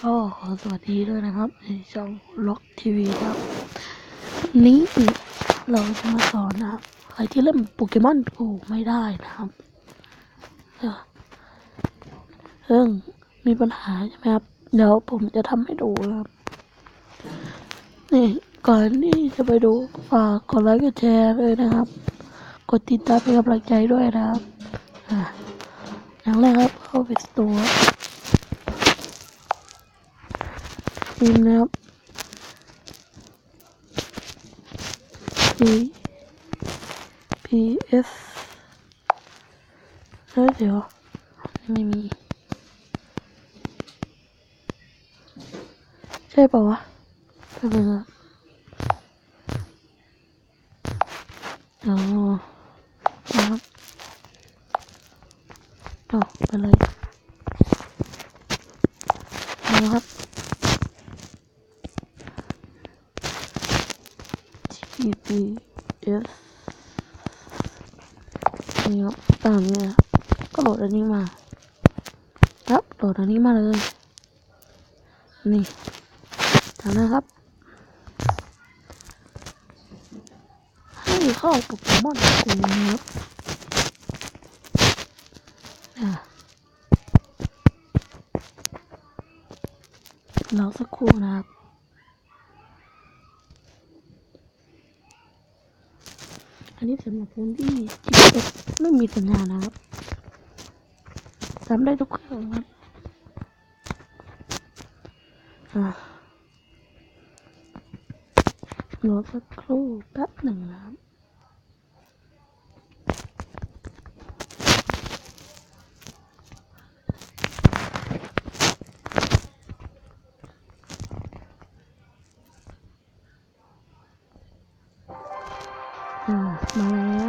ก็ขอสวัสดีด้วยนะครับในช่องล็อกทีวีครับนี้เราจะมาสอนนะครับใครที่เล่นโปเกมอนโกไม่ได้นะครับมีปัญหาใช่ไหมครับเดี๋ยวผมจะทำให้ดูนะครับนี่ก่อนที่จะไปดูฝากกดไลค์กดแชร์เลยนะครับกดติดตามเป็นกำลังใจด้วยนะครับอย่างแรกครับเข้าไปสโตร์พิมพ์นะครับgps แล้วเดี๋ยวไม่มีใช่ป่าวะไปเลยนะครับไปเลยนะครับ gps นี่ครับตามนี้ก็โหลดอันนี้มาครับโหลดอันนี้มาเลยนี่จากนั้นครับให้เข้าโปเกมอนโกนะครับรอสักครู่นะครับอันนี้สำหรับคนที่ GPS ไม่มีสัญญาณนะครับทำได้ทุกเครื่องครับรอสักครู่แป๊บหนึ่งนะครับมาแล้ว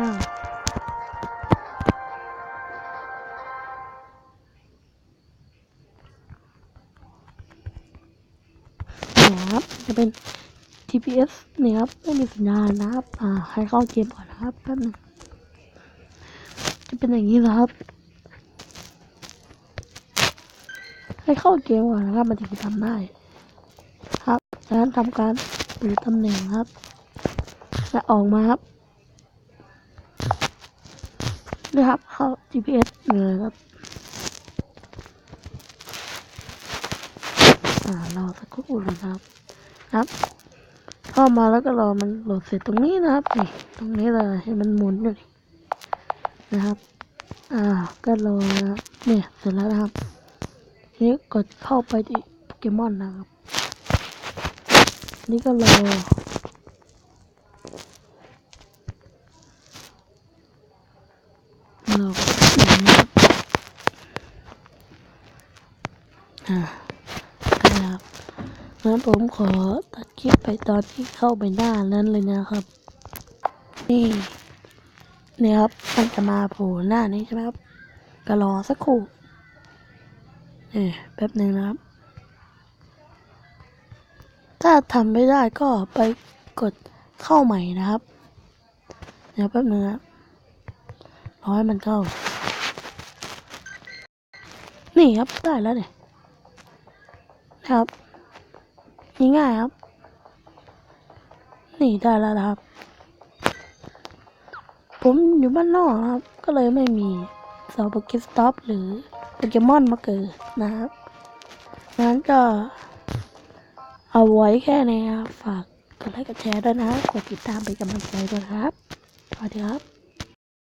ครับจะเป็น GPS เนี่ยครับไม่มีสัญญาณนะครับให้เข้าเกมก่อนนะครับแป๊บนึงจะเป็นอย่างนี้นะครับให้เข้าเกมก่อนนะครับมันถึงจะทำได้ครับจากนั้นทำการเปลี่ยนตำแหน่งครับและออกมาครับนี่ครับเข้า GPS เลยครับรอสักครู่เลยครับเข้ามาแล้วก็รอมันโหลดเสร็จตรงนี้นะครับนี่ตรงนี้เลยให้มันหมุนอยู่นะครับก็รอนะเนี่ยเสร็จแล้วนะครับนี่กดเข้าไปที่โปเกมอนนะครับนี่ก็รอครับงั้นผมขอตัดคลิปไปตอนที่เข้าไปหน้านั้นเลยนะครับนี่ครับมันจะมาโผล่หน้านี้ใช่ไหมครับก็รอสักครู่แป๊บหนึ่งนะครับถ้าทำไม่ได้ก็ไปกดเข้าใหม่นะครับเดี๋ยวแป๊บนึงนะรอให้มันเข้านี่ครับได้แล้วเนี่ยครับง่ายๆครับนี่ได้แล้วนะครับผมอยู่บ้านนอกครับก็เลยไม่มีเสาโปเกสต็อปหรือโปเกมอนมาเกิดนะครับงั้นก็เอาไว้แค่นี้ครับฝากกดไลค์กดแชร์ด้วยนะกดติดตามเป็นกำลังใจด้วยครับสวัสดีครับ